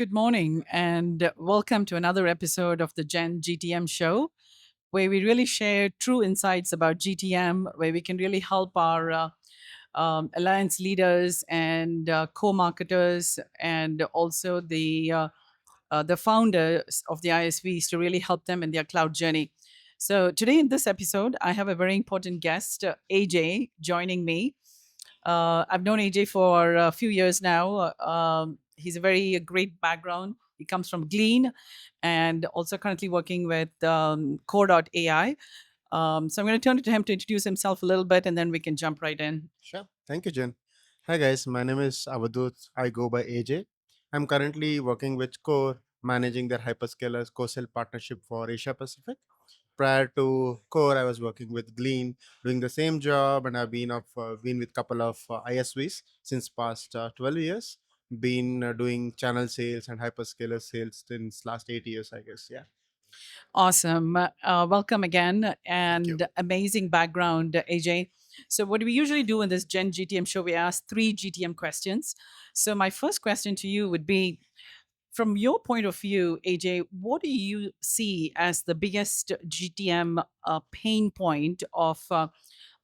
Good morning, and welcome to another episode of the Jen GTM Show, where we really share true insights about GTM, where we can really help our alliance leaders and co-marketers, and also the founders of the ISVs to really help them in their cloud journey. So today in this episode, I have a very important guest, AJ, joining me. I've known AJ for a few years now. He's a very great background. He comes from Glean and also currently working with Kore.ai. So I'm going to turn it to him to introduce himself a little bit and then we can jump right in. Sure. Thank you, Jen. Hi, guys. My name is Avadhoot. I go by AJ. I'm currently working with Core, managing their hyperscalers co-sell partnership for Asia Pacific. Prior to Core, I was working with Glean, doing the same job, and I've been with couple of ISVs since past 12 years. Been doing channel sales and hyperscaler sales since last 8 years, I guess. Yeah. Awesome. Welcome again Thank you. and amazing background, AJ. So, what we usually do in this Gen GTM show, we ask three GTM questions. So, my first question to you would be from your point of view, AJ, what do you see as the biggest GTM pain point of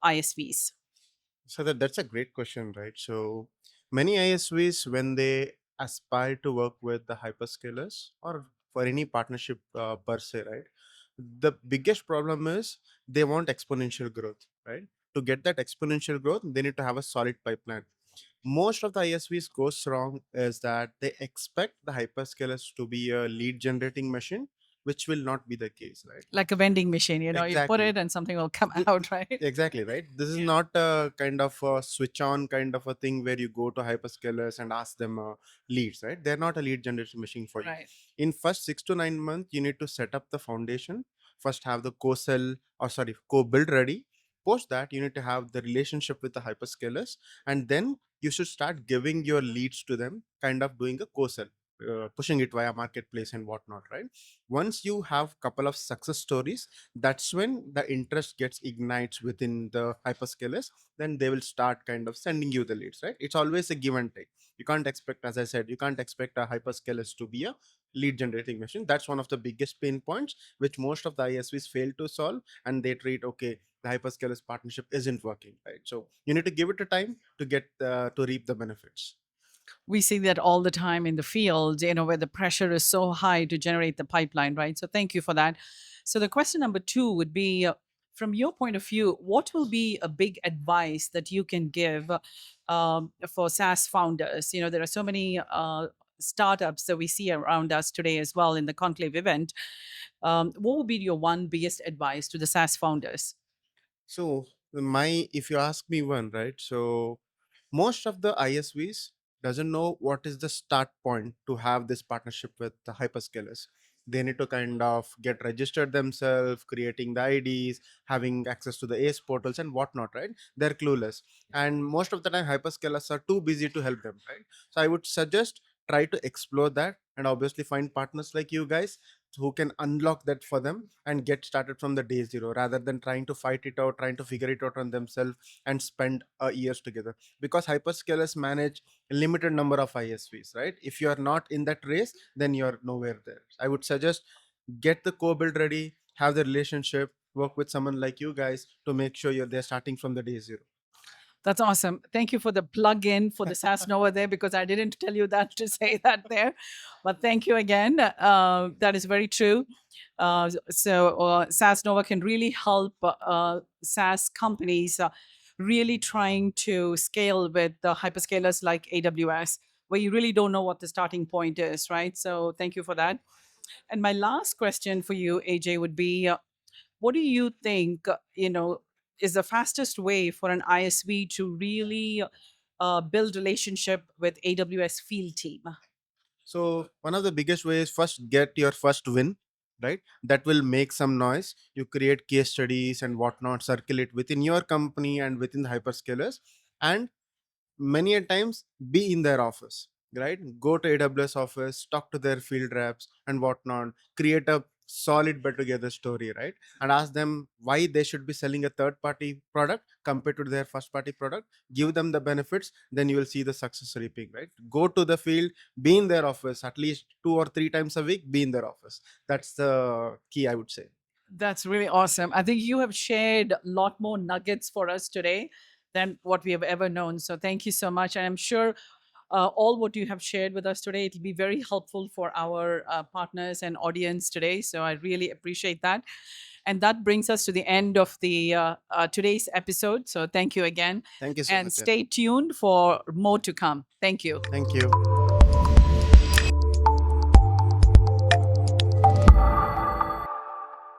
ISVs? So that's a great question, right? So many ISVs, when they aspire to work with the hyperscalers or for any partnership per se, right? The biggest problem is they want exponential growth, right? To get that exponential growth, they need to have a solid pipeline. Most of the ISVs goes wrong is that they expect the hyperscalers to be a lead generating machine, which will not be the case, right? Like a vending machine, you put Exactly. it and something will come Th- out, right? Exactly, right? This is Yeah. not a kind of a switch on kind of a thing where you go to hyperscalers and ask them leads, right? They're not a lead generation machine for you. Right. In first 6 to 9 months, you need to set up the foundation. First, have the co-sell or sorry, co-build ready. Post that, you need to have the relationship with the hyperscalers, and then you should start giving your leads to them, kind of doing a co-sell. Pushing it via marketplace and whatnot, right? Once you have couple of success stories, that's when the interest gets ignites within the hyperscalers. Then they will start kind of sending you the leads, right? It's always a give and take. You can't expect, as I said, you can't expect a hyperscalers to be a lead generating machine. That's one of the biggest pain points which most of the ISVs fail to solve, and they treat, okay, the hyperscalers partnership isn't working, right? So you need to give it a time to get to reap the benefits. We see that all the time in the field, where the pressure is so high to generate the pipeline, right? So thank you for that. So the question number two would be, from your point of view, what will be a big advice that you can give for SaaS founders? There are so many startups that we see around us today as well in the conclave event. What would be your one biggest advice to the SaaS founders? So my if you ask me one, right? So most of the ISVs doesn't know what is the start point to have this partnership with the hyperscalers. They need to kind of get registered themselves, creating the IDs, having access to the ACE portals and whatnot, right? They're clueless. And most of the time hyperscalers are too busy to help them, right? So I would suggest try to explore that and obviously find partners like you guys who can unlock that for them and get started from the day zero, rather than trying to fight it out, trying to figure it out on themselves and spend years together. Because hyperscalers manage a limited number of ISVs, right? If you are not in that race, then you're nowhere there. I would suggest get the co-build ready, have the relationship, work with someone like you guys to make sure you're there starting from the day zero. That's awesome. Thank you for the plug in for the SaaSNova there because I didn't tell you that to say that there. But thank you again. That is very true. SaaSNova can really help SaaS companies really trying to scale with the hyperscalers like AWS, where you really don't know what the starting point is, right? So thank you for that. And my last question for you, AJ, would be what do you think, is the fastest way for an ISV to really build relationship with AWS field team? So one of the biggest ways, first get your first win, right? That will make some noise. You create case studies and whatnot, circulate within your company and within the hyperscalers, and many a times be in their office, right? Go to AWS office, talk to their field reps and whatnot, create a solid bet together story, right? And ask them why they should be selling a third party product compared to their first party product. Give them the benefits, then you will see the success reaping, right? Go to the field, be in their office at least 2 or 3 times a week, be in their office. That's the key, I would say. That's really awesome. I think you have shared a lot more nuggets for us today than what we have ever known. So thank you so much. And I'm sure all what you have shared with us today, it'll be very helpful for our partners and audience today. So I really appreciate that. And that brings us to the end of the today's episode. So thank you again. Thank you so And much, Jen. stay tuned for more to come. Thank you. Thank you.